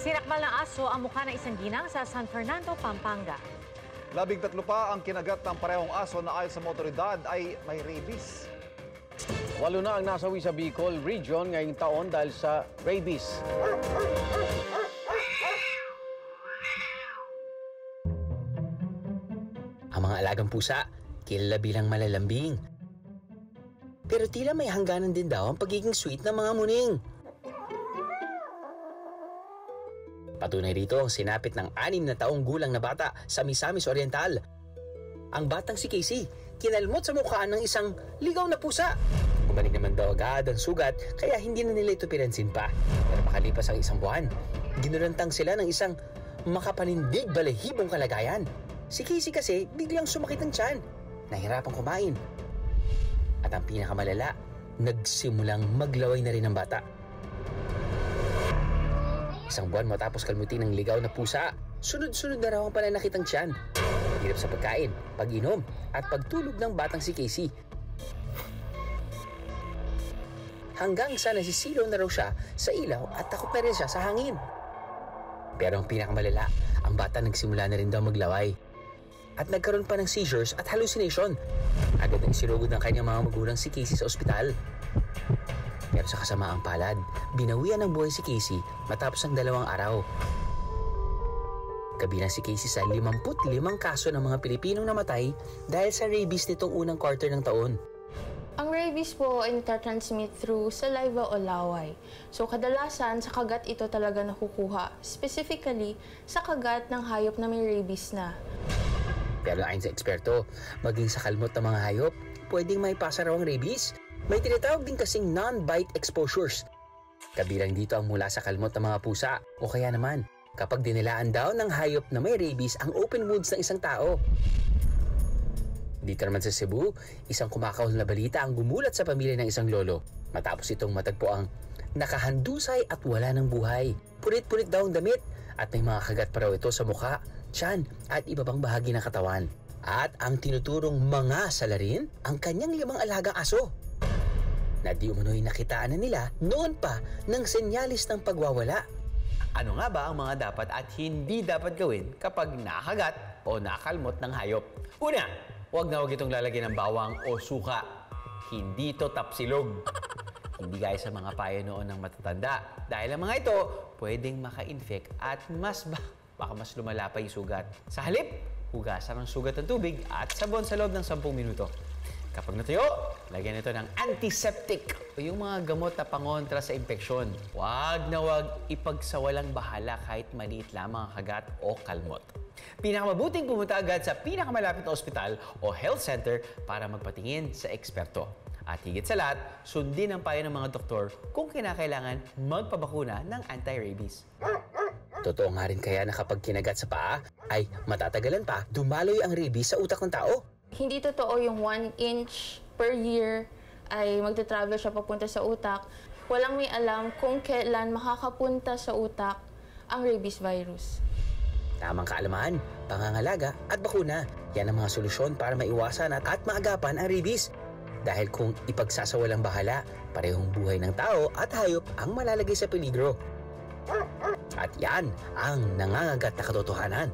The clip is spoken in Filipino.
Sinakmal ng aso ang mukha ng isang ginang sa San Fernando, Pampanga. 13 pa ang kinagat ng parehong aso na ayon sa mga otoridad ay may rabies. 8 na ang nasawi sa Bicol Region ngayong taon dahil sa rabies. Ang mga alagang pusa, kilala bilang malalambing. Pero tila may hangganan din daw ang pagiging sweet ng mga muning. Patunay rito ang sinapit ng 6 na taong gulang na bata sa Misamis Oriental. Ang batang si Casey, kinalmot sa mukhaan ng isang ligaw na pusa. Bumalik naman daw agad ang sugat kaya hindi na nila ito pinansin pa. Pero makalipas ang 1 buwan, ginurantang sila ng isang makapanindig balahibong kalagayan. Si Casey kasi biglang sumakit ang tiyan, nahirapang kumain. At ang pinakamalala, nagsimulang maglaway na rin ang bata. 1 buwan matapos kalmutin ng ligaw na pusa, sunod-sunod na raw ang pananakit ng tiyan. Hirap sa pagkain, pag-inom, at pagtulog ng batang si Casey. Hanggang sa nasisilaw na raw siya sa ilaw at takot na rin siya sa hangin. Pero ang pinakamalala, ang bata nagsimula na rin daw maglaway. At nagkaroon pa ng seizures at hallucination. Agad na isirugod ng kanyang mga magulang si Casey sa ospital. Pero sa kasamaang palad, binawian ng buhay si Casey matapos ang 2 araw. Kabilang si Casey sa 55 kaso ng mga Pilipinong namatay dahil sa rabies nitong unang quarter ng taon. Ang rabies po ay natatransmit through saliva o laway. So kadalasan sa kagat ito talaga nakukuha, specifically sa kagat ng hayop na may rabies na. Pero ayon sa eksperto, maging sa kalmot ng mga hayop, pwedeng may pasa raw ang rabies. May tinatawag din kasing non-bite exposures. Kabilang dito ang mula sa kalmot ng mga pusa o kaya naman kapag dinilaan daw ng hayop na may rabies ang open wounds ng isang tao. Dito naman sa Cebu, isang kumakahol na balita ang gumulat sa pamilya ng isang lolo matapos itong matagpo ang nakahandusay at wala ng buhay. Punit-punit daw ang damit at may mga kagat pa raw ito sa mukha, tiyan at iba pang bahagi ng katawan. At ang tinuturong mga salarin, ang kanyang 5 alagang aso na di umano'y nakitaan na nila noon pa ng senyalis ng pagwawala. Ano nga ba ang mga dapat at hindi dapat gawin kapag nakagat o nakalmot ng hayop? Una, huwag na huwag itong lalagyan ng bawang o suka. Hindi ito tapsilog. Hindi gaya sa mga payo noon ng matatanda. Dahil ang mga ito, pwedeng maka-infect at baka mas lumala pa yung sugat. Sa halip, hugasan ang sugat ng tubig at sabon sa loob ng 10 minuto. Kapag natuyo, lagyan ito ng antiseptic o yung mga gamot na pangontra sa impeksyon. Huwag na huwag ipagsawalang bahala kahit maliit lamang ang kagat o kalmot. Pinakamabuting pumunta agad sa pinakamalapit na ospital o health center para magpatingin sa eksperto. At higit sa lahat, sundin ang payo ng mga doktor kung kinakailangan magpabakuna ng anti-rabies. Totoo nga rin kaya na kapag kinagat sa paa, ay matatagalan pa dumaloy ang rabies sa utak ng tao. Hindi totoo yung 1 inch per year ay magta-travel siya papunta sa utak. Walang may alam kung kailan makakapunta sa utak ang rabies virus. Tamang kaalaman, pangangalaga at bakuna. Yan ang mga solusyon para maiwasan at maagapan ang rabies. Dahil kung ipagsasawalang bahala, parehong buhay ng tao at hayop ang malalagay sa peligro. At yan ang nangangagat na katotohanan.